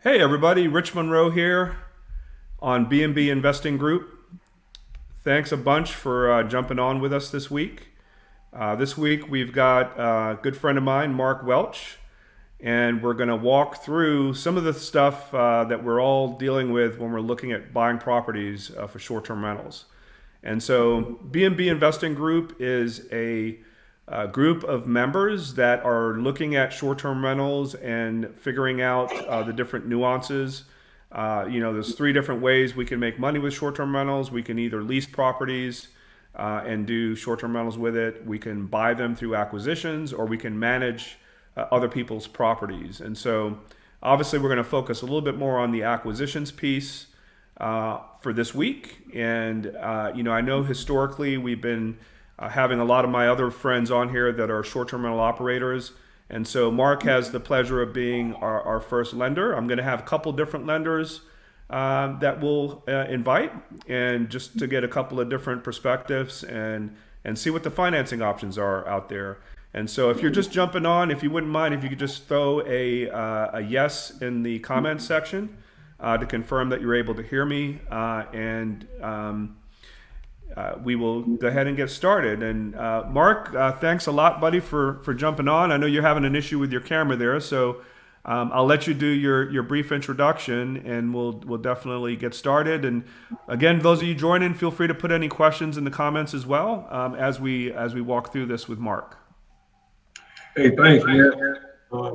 Hey everybody, Rich Munroe here on BNB Investing Group. Thanks a bunch for jumping on with us this week. This week we've got a good friend of mine, Mark Welch, and we're going to walk through some of the stuff that we're all dealing with when we're looking at buying properties for short-term rentals. And so BNB Investing Group is a group of members that are looking at short-term rentals and figuring out the different nuances. There's three different ways we can make money with short-term rentals. We can either lease properties and do short-term rentals with it. We can buy them through acquisitions, or we can manage other people's properties. And so obviously we're going to focus a little bit more on the acquisitions piece for this week. And I know historically we've been having a lot of my other friends on here that are short-term rental operators. And so Mark has the pleasure of being our first lender. I'm going to have a couple different lenders that we'll invite, and just to get a couple of different perspectives and see what the financing options are out there. And so if you're just jumping on, if you wouldn't mind, if you could just throw a yes in the comments section to confirm that you're able to hear me, we will go ahead and get started. And Mark, thanks a lot, buddy, for jumping on. I know you're having an issue with your camera there, so I'll let you do your brief introduction, and we'll definitely get started. And again, those of you joining, feel free to put any questions in the comments as well as we walk through this with Mark. Hey, thanks, man.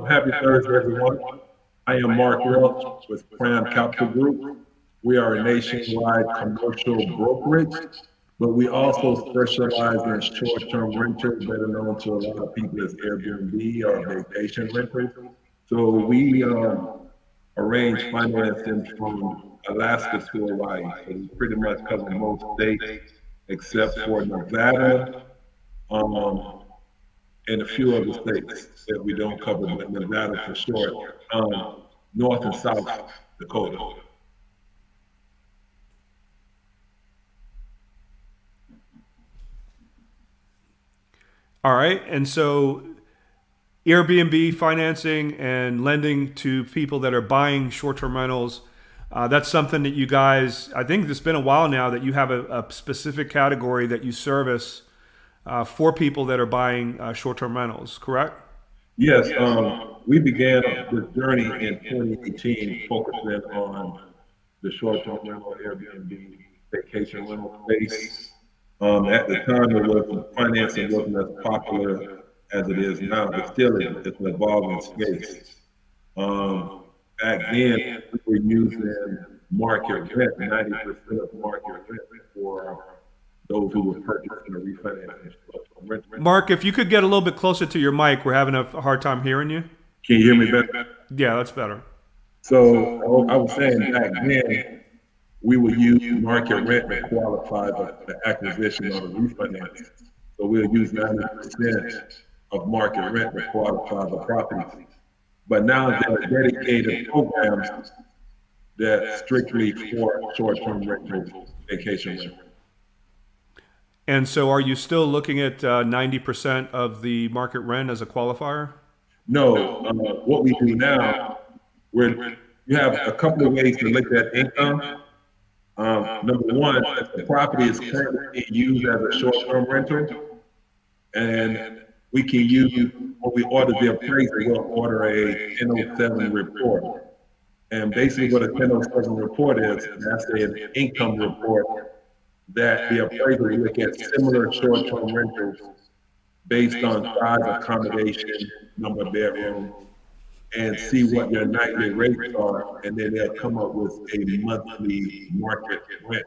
Happy Thursday, everyone. I am Mark Welch with Kram Capital Group. We are a nationwide commercial brokerage, but we also specialize in short-term rentals that are known to a lot of people as Airbnb or vacation rentals. So we arrange financing from Alaska to Hawaii. So we pretty much cover most states except for Nevada and a few other states that we don't cover, but Nevada for short, North and South Dakota. All right, and so Airbnb financing and lending to people that are buying short-term rentals, that's something that you guys, I think it's been a while now that you have a specific category that you service for people that are buying short-term rentals, correct? Yes, we began this journey in 2018 focusing on the short-term rental Airbnb vacation rental space. At the time, financing wasn't as popular as it is now, but still it's an evolving space. Back then, we were using market rent, 90% of market rent for those who were purchasing or refinancing. Mark, if you could get a little bit closer to your mic, we're having a hard time hearing you. Can you hear me better? Yeah, that's better. So I was saying back then, we would use market rent to qualify the acquisition or the refinance. So we'll use 90% of market rent to qualify the property. But now there are dedicated programs that strictly for short-term rentals, vacation rentals. And so are you still looking at 90% of the market rent as a qualifier? No, what we do now, you have a couple of ways to look at income. Number one, if the property is currently used as a short-term rental, and we can use, when we order the appraiser, we'll order a 1007 report. And basically what a 1007 report is, that's an income report that the appraiser will look at similar short-term rentals based on size, accommodation, number of bedrooms, and see what their nightly rates are, and then they'll come up with a monthly market rent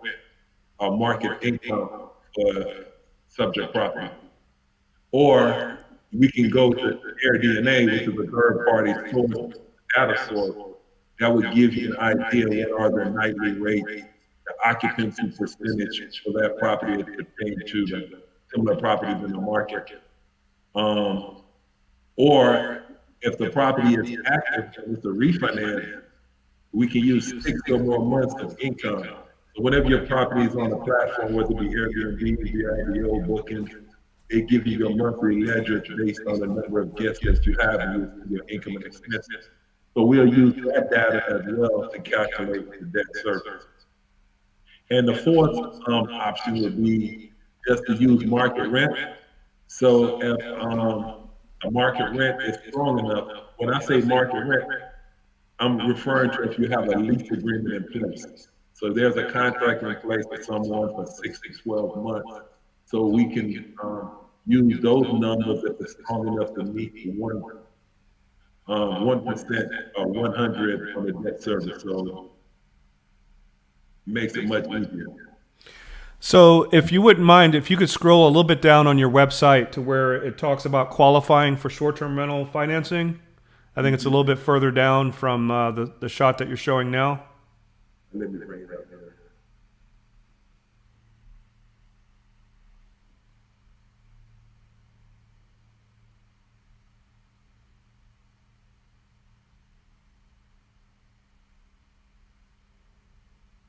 or market income for subject property. Or we can go to AirDNA, which is a third-party source, data source, that would give you an idea what are their nightly rates, the occupancy percentage for that property as pertains to the similar properties in the market. Or if the property is active and it's a refinance, we can use 6 or more months of income. So whenever your property is on the platform, whether it be Airbnb, VRBO, bookings, they give you your monthly ledger based on the number of guests that you have and your income and expenses. So we'll use that data as well to calculate the debt service. And the fourth option would be just to use market rent. So if a market rent is strong enough, when I say market rent, I'm referring to if you have a lease agreement in place. So there's a contract in place with someone for 6 to 12 months. So we can use those numbers if it's strong enough to meet the 1% or 100 on the debt service. So it makes it much easier. So if you wouldn't mind, if you could scroll a little bit down on your website to where it talks about qualifying for short-term rental financing. I think it's a little bit further down from the shot that you're showing now. Let me bring it up there.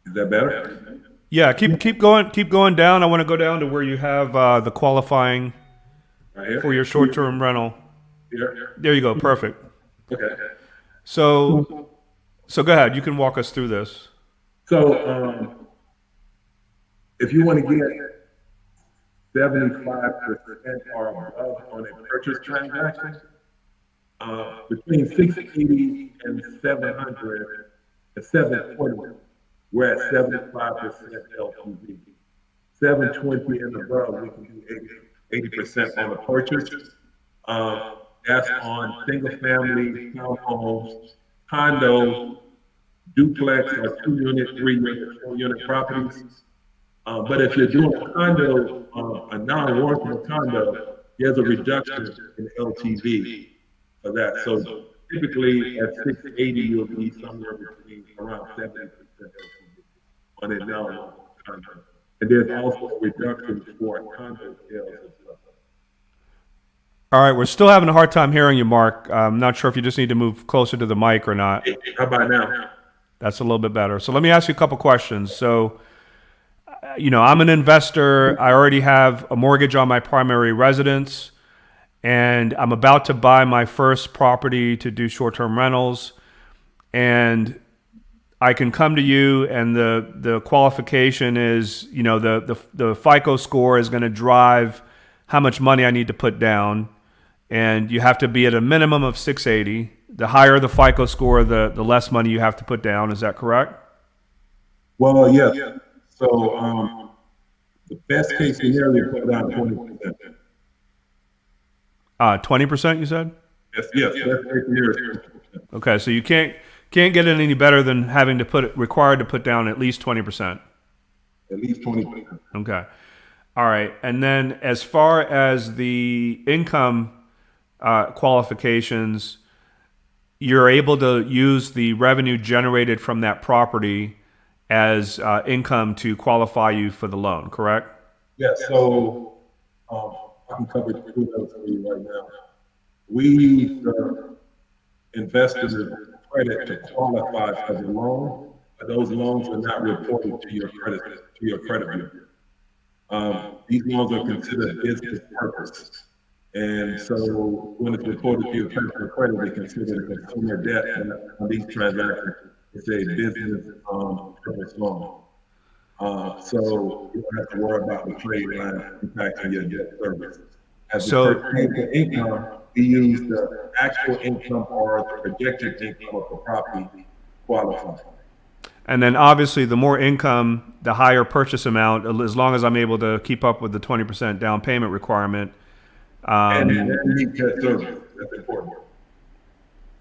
Is that better? Yeah, keep going down. I want to go down to where you have the qualifying Right here? for your short-term rental. Here? There you go. Perfect. Okay. So go ahead. You can walk us through this. So if you want to get 75% or above on a purchase transaction, between 680 and 700 and 720, we're at 75% LTV. 720 and above, we can do 80% on the purchase. That's on single family, townhomes, condos, duplex or 2-unit, 3-unit, 4-unit properties. But if you're doing a condo, a non-workable condo, there's a reduction in LTV for that. So typically at 680, you'll be somewhere between around 70% LTV on a non-workable condo. And there's also a reduction for condo sales as well. All right, we're still having a hard time hearing you, Mark. I'm not sure if you just need to move closer to the mic or not. How about now? That's a little bit better. So let me ask you a couple questions. So, I'm an investor. I already have a mortgage on my primary residence, and I'm about to buy my first property to do short-term rentals. And I can come to you, and the qualification is, the FICO score is going to drive how much money I need to put down. And you have to be at a minimum of 680. The higher the FICO score, the less money you have to put down. Is that correct? Well, yes. So the best case scenario, put down 20%. 20%, you said? Yes. Best case scenario. Okay, so you can't get it any better than having to required to put down at least 20%. At least 20%. Okay. All right. And then as far as the income qualifications, you're able to use the revenue generated from that property as income to qualify you for the loan, correct? Yes. So I can cover two of those for you right now. We use investors' credit to qualify for the loan, but those loans are not reported to your credit bureau. These loans are considered business purpose. And so when it's reported to your personal credit, they consider it consumer debt, and on these transactions, it's a business purpose loan. So you don't have to worry about the trade line impacting your debt service. As the first income, we use the actual income or the projected income of the property to qualify. And then obviously the more income, the higher purchase amount, as long as I'm able to keep up with the 20% down payment requirement. And debt service, that's important.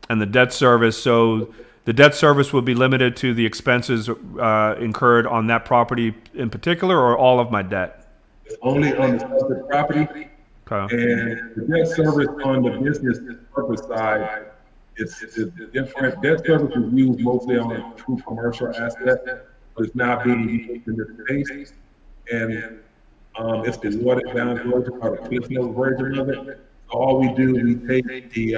And the debt service, so the debt service will be limited to the expenses incurred on that property in particular, or all of my debt? It's only on the subject property. Okay. And the debt service on the business purpose side, it's different. Debt service is used mostly on a true commercial asset, but it's now being used in this space. And it's the watered down version or the Cliff Note version of it. So all we do, we take the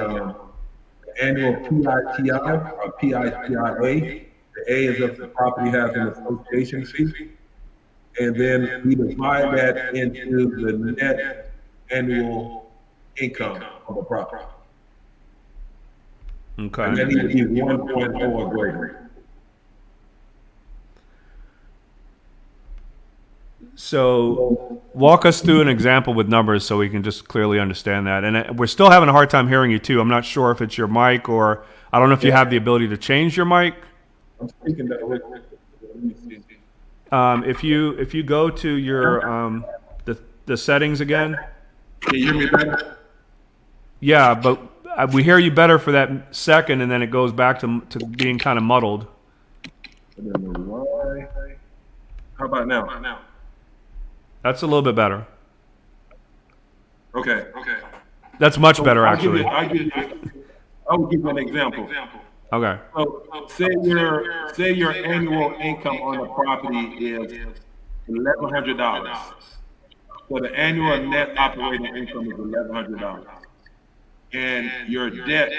annual PITI or PITIA. The A is if the property has an association fee. And then we divide that into the net annual income of the property. Okay. And that needs to be 1.0 or greater. So walk us through an example with numbers so we can just clearly understand that. And we're still having a hard time hearing you too. I'm not sure if it's your mic or I don't know if you have the ability to change your mic. I'm speaking directly. If you go to your the settings again. Can you hear me better? Yeah, but we hear you better for that second, and then it goes back to being kind of muddled. I don't know why. How about now? That's a little bit better. Okay. That's much better, actually. I will give you an example. Okay. So say your annual income on the property is $1,100. So the annual net operating income is $1,100, and your debt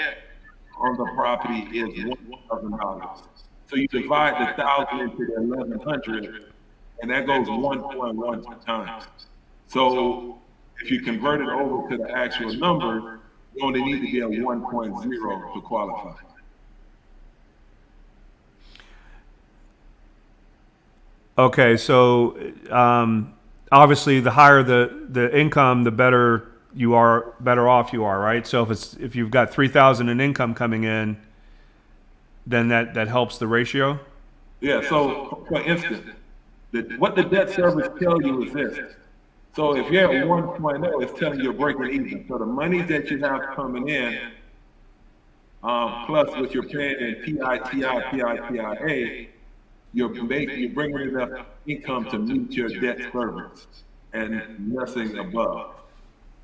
on the property is $1,000. So you divide the 1,000 into the 1,100, and that goes 1.1 times. So if you convert it over to the actual number, you only need to be at 1.0 to qualify. Okay, so obviously the higher the income, the better off you are, right? So if you've got 3,000 in income coming in, then that helps the ratio. Yeah. So for instance, what the debt service tells you is this. So if you're at 1.0, it's telling you you're breaking even. So the money that you have coming in, plus what you're paying in PIA, you're bringing enough income to meet your debt service and nothing above.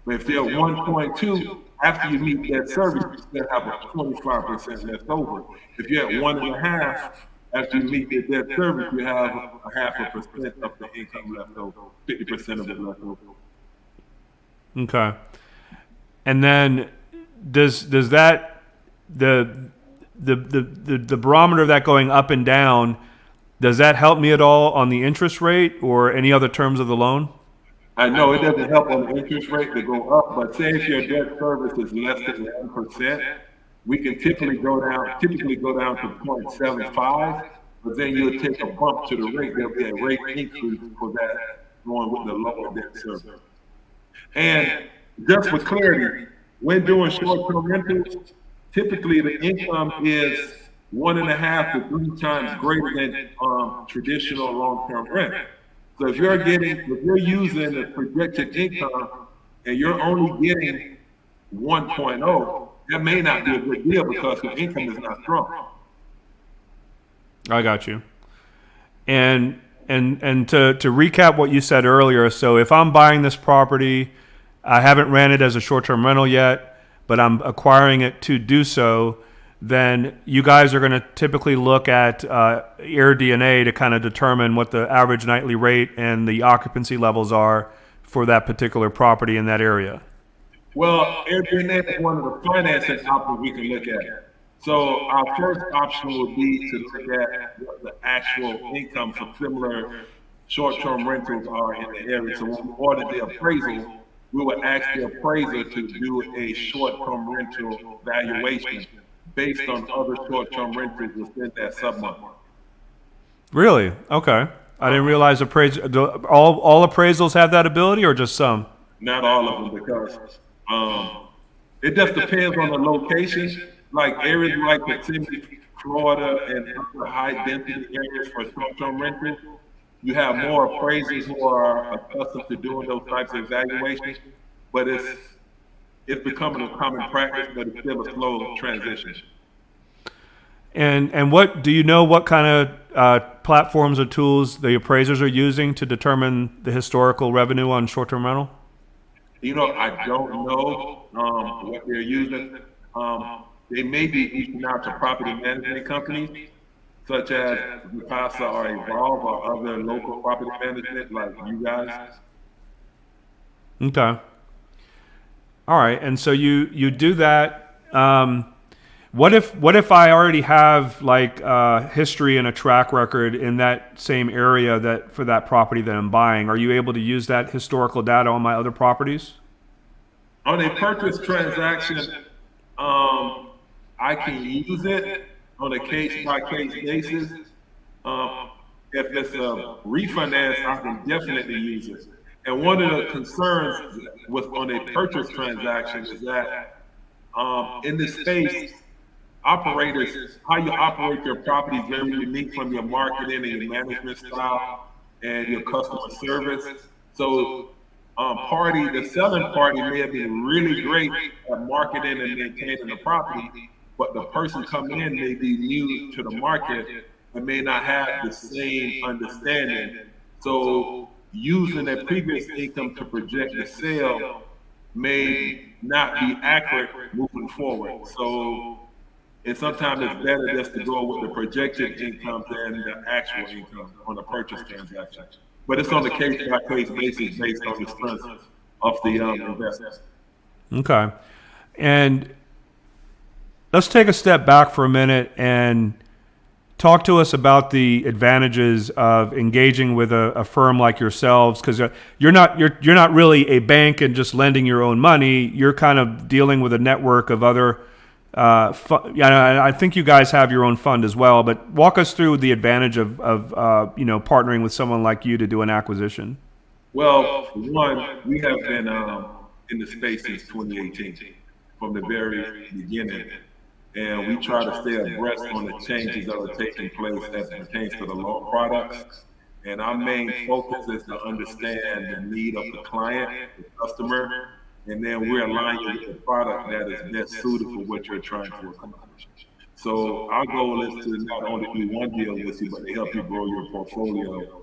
But if you're at 1.2, after you meet debt service, you still have a 25% left over. If you're at 1.5, after you meet your debt service, you have a 0.5% of the income left over, 50% of it left over. Okay. And then does that the barometer of that going up and down, does that help me at all on the interest rate or any other terms of the loan? I know it doesn't help on the interest rate to go up, but say if your debt service is less than 1%, we can typically go down to 0.75, but then you'll take a bump to the rate. There'll be a rate increase for that going with the lower debt service. And just for clarity, when doing short-term rentals, typically the income is 1.5 to 3 times greater than traditional long-term rent. So if you're using the projected income and you're only getting 1.0, that may not be a good deal because the income is not strong. I got you. And to recap what you said earlier, so if I'm buying this property, I haven't ran it as a short-term rental yet, but I'm acquiring it to do so, then you guys are going to typically look at AirDNA to kind of determine what the average nightly rate and the occupancy levels are for that particular property in that area. Well, AirDNA is one of the financing options we can look at. So our first option would be to look at what the actual income for similar short-term rentals are in the area. So when we order the appraisal, we would ask the appraiser to do a short-term rental valuation based on other short-term rentals within that submarket. Really? Okay. I didn't realize all appraisals have that ability, or just some? Not all of them, because it just depends on the location. Like areas like Kissimmee, Florida, and other high-density areas for short-term rentals, you have more appraisers who are accustomed to doing those types of evaluations, but it's becoming a common practice, but it's still a slow transition. And what do you know? What kind of platforms or tools the appraisers are using to determine the historical revenue on short-term rental? You know, I don't know what they're using. They may be reaching out to property management companies, such as Vipasa or Evolve or other local property management like you guys. Okay. All right. And so you do that. What if I already have like history and a track record in that same area that for that property that I'm buying? Are you able to use that historical data on my other properties? On a purchase transaction, I can use it on a case by case basis. Um, if it's a refinance, I can definitely use it. And one of the concerns with on a purchase transaction is that in this space, operators, how you operate your property is very unique from your marketing and your management style and your customer service. So, the selling party may have been really great at marketing and maintaining the property, but the person coming in may be new to the market and may not have the same understanding. So, using their previous income to project the sale may not be accurate moving forward. So, and sometimes it's better just to go with the projected income than the actual income on a purchase transaction. But it's on a case by case basis based on the strength of the investment. Okay. And let's take a step back for a minute and talk to us about the advantages of engaging with a firm like yourselves, because you're not really a bank and just lending your own money. You're kind of dealing with a network of other. I think you guys have your own fund as well. But walk us through the advantage of partnering with someone like you to do an acquisition. Well, for one, we have been in the space since 2018, from the very beginning. And we try to stay abreast on the changes that are taking place as it pertains to the loan products. And our main focus is to understand the need of the client, the customer, and then we're aligning with the product that is best suited for what you're trying to accomplish. So our goal is to not only do one deal with you, but to help you grow your portfolio,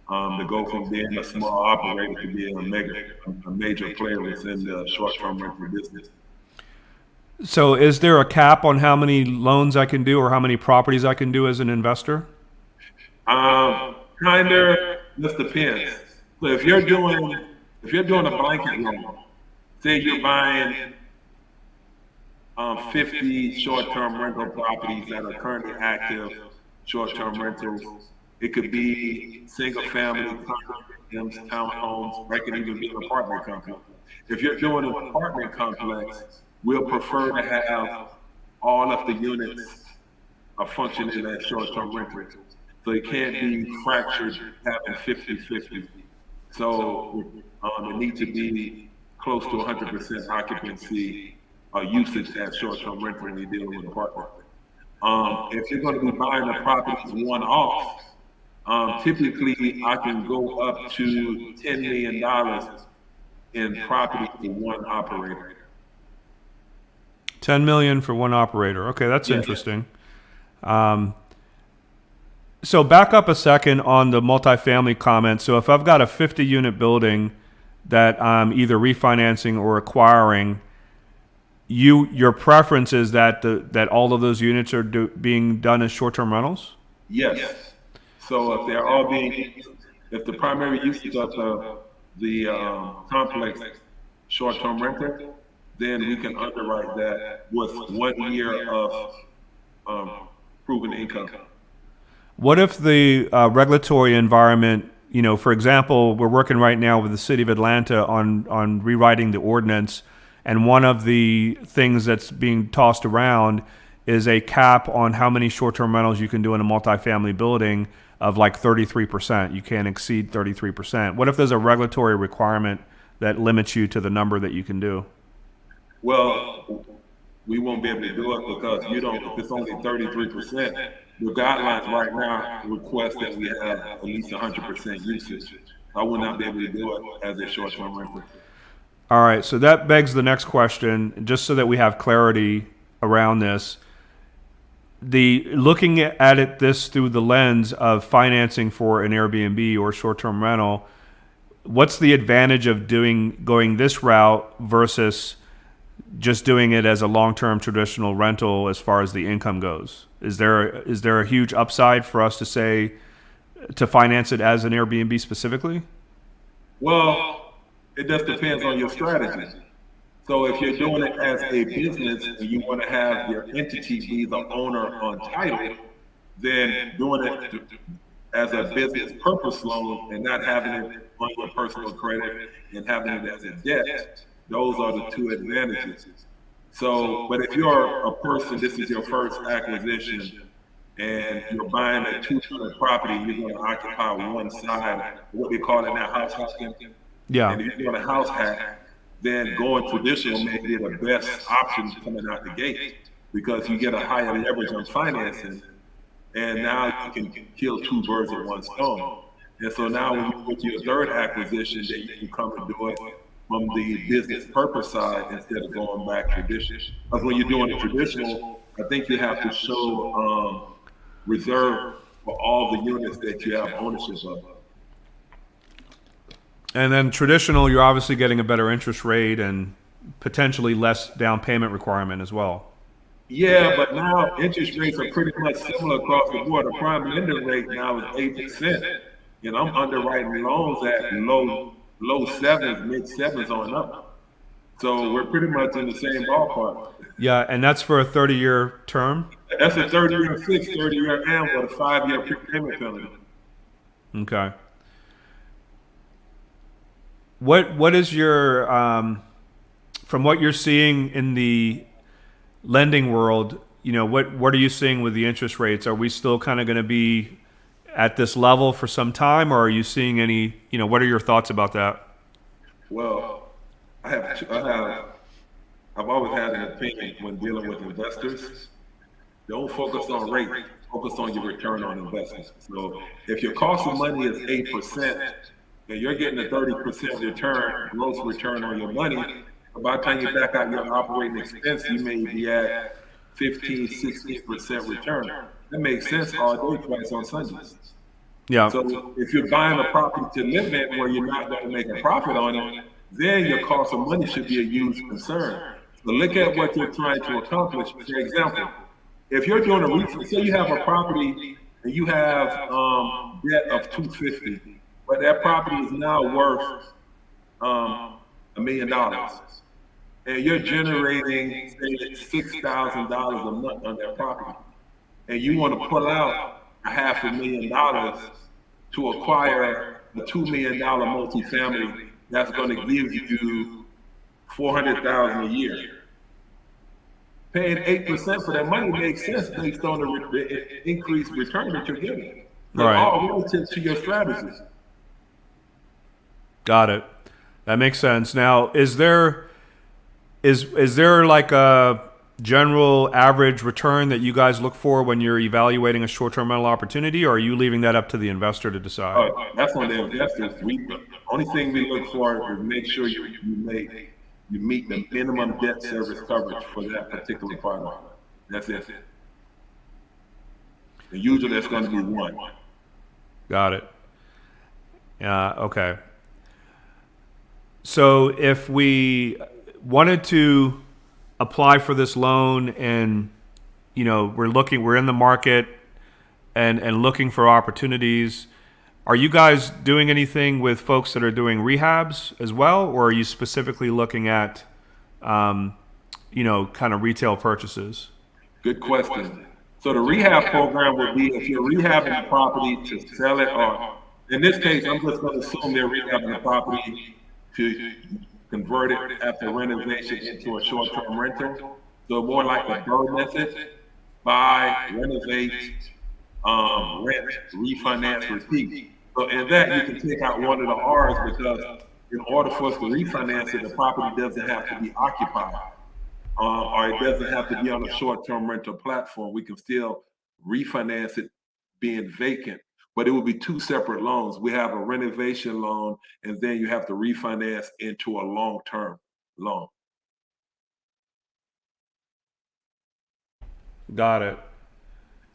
to go from being a small operator to being a major player within the short-term rental business. So is there a cap on how many loans I can do or how many properties I can do as an investor? Kind of, just depends. So if you're doing a blanket loan, say you're buying 50 short-term rental properties that are currently active short-term rentals. It could be single-family condominiums, townhomes, or it could even be an apartment complex. If you're doing an apartment complex, we'll prefer to have all of the units are functioning as short-term rentals. So it can't be fractured having 50-50. So it needs to be close to 100% occupancy or usage as short-term rental when you're dealing with apartment. If you're going to be buying the properties one-off, typically I can go up to $10 million in property for one operator. 10 million for one operator. Okay, that's interesting. So back up a second on the multifamily comment. So if I've got a 50-unit building that I'm either refinancing or acquiring, your preference is that that all of those units are being done as short-term rentals? Yes. So if they're all if the primary usage of the complex short-term rental, then we can underwrite that with 1 year of proven income. What if the regulatory environment, for example, we're working right now with the city of Atlanta on rewriting the ordinance, and one of the things that's being tossed around is a cap on how many short-term rentals you can do in a multifamily building of like 33%. You can't exceed 33%. What if there's a regulatory requirement that limits you to the number that you can do? Well, we won't be able to do it because if it's only 33%, the guidelines right now request that we have at least 100% usage. I would not be able to do it as a short-term rental. All right, so that begs the next question, just so that we have clarity around this. Looking at this through the lens of financing for an Airbnb or short-term rental, what's the advantage of going this route versus just doing it as a long-term traditional rental as far as the income goes? Is there a huge upside for us to finance it as an Airbnb specifically? Well, it just depends on your strategy. So if you're doing it as a business and you want to have your entity be the owner on title, then doing it as a business purpose loan and not having it on your personal credit and having it as a debt, those are the two advantages. So, but if you're a person, this is your first acquisition, and you're buying a two-unit property, and you're going to occupy one side, what they call it now, house hacking. Yeah. And if you're going to house hack, then going traditional may be the best option coming out the gate because you get a higher leverage on financing, and now you can kill two birds with one stone. And so now when you go to your third acquisition, then you can come and do it from the business purpose side instead of going back traditional. Because when you're doing it traditional, I think you have to show reserve for all the units that you have ownership of. And then traditional, you're obviously getting a better interest rate and potentially less down payment requirement as well. Yeah, but now interest rates are pretty much similar across the board. The prime lending rate now is 8%. And I'm underwriting loans at low sevens, mid sevens on up. So we're pretty much in the same ballpark. Yeah, and that's for a 30-year term? That's a 30-year fixed, 30-year AM with a 5-year prepayment penalty. Okay. What is your from what you're seeing in the lending world, what are you seeing with the interest rates? Are we still kind of going to be at this level for some time, or are you seeing any, what are your thoughts about that? Well, I've always had an opinion when dealing with investors. Don't focus on rate, focus on your return on investment. So if your cost of money is 8%, and you're getting a 30% return, gross return on your money, by the time you back out your operating expense, you may be at 15, 16% return. That makes sense all day twice on Sundays. Yeah. So if you're buying a property to live in where you're not going to make a profit on it, then your cost of money should be a huge concern. So look at what you're trying to accomplish. For example, if you're doing a refund, say you have a property and you have debt of $250, but that property is now worth $1 million, and you're generating say $6,000 a month on that property, and you want to pull out $500,000 to acquire a $2 million multifamily that's going to give you $400,000 a year. Paying 8% for that money makes sense based on the increased return that you're getting. They're all relative to your strategies. Got it. That makes sense. Now, is there like a general average return that you guys look for when you're evaluating a short-term rental opportunity, or are you leaving that up to the investor to decide? That's on the investors. The only thing we look for is make sure you meet the minimum debt service coverage for that particular product. That's it. And usually that's going to be 1. Got it. Okay. So if we wanted to apply for this loan and, we're in the market and looking for opportunities, are you guys doing anything with folks that are doing rehabs as well, or are you specifically looking at, kind of retail purchases? Good question. So the rehab program would be if you're rehabbing a property to sell it, or in this case, I'm just going to assume they're rehabbing a property to convert it after renovation into a short-term rental. So more like a BRRRR method: buy, renovate, rent, refinance, repeat. So in that, you can take out one of the R's, because in order for us to refinance it, the property doesn't have to be occupied, or it doesn't have to be on a short-term rental platform. We can still refinance it being vacant, but it will be 2 separate loans. We have a renovation loan, and then you have to refinance into a long-term loan. Got it.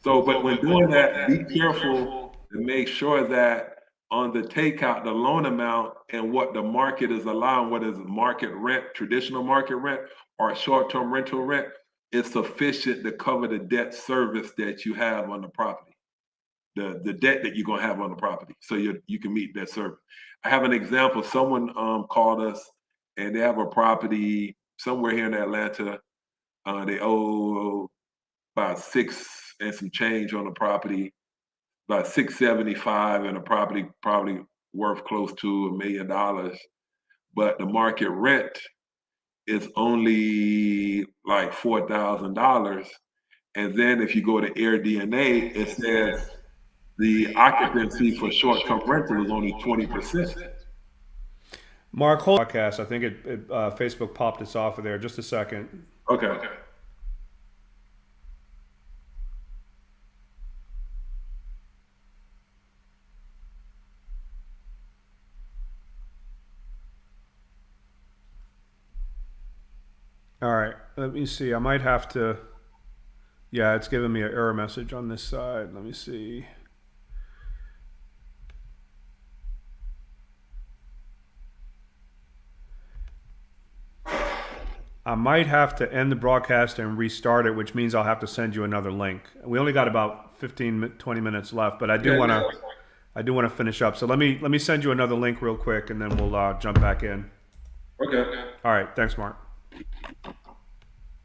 So, but when doing that, be careful to make sure that on the takeout, the loan amount and what the market is allowing, whether it's market rent, traditional market rent, or short-term rental rent, is sufficient to cover the debt service that you have on the property, the debt that you're going to have on the property, so you can meet that service. I have an example. Someone called us, and they have a property somewhere here in Atlanta. They owe about 6 and some change on the property, about 675, and the property probably worth close to $1 million. But the market rent is only like $4,000. And then if you go to AirDNA, it says the occupancy for short-term rental is only 20%. Mark, hold podcast. I think Facebook popped us off of there. Just a second. Okay. All right. Let me see. I might have to. Yeah, it's giving me an error message on this side. Let me see. I might have to end the broadcast and restart it, which means I'll have to send you another link. We only got about 15, 20 minutes left, but I do want to finish up. So let me send you another link real quick, and then we'll jump back in. Okay. All right. Thanks, Mark.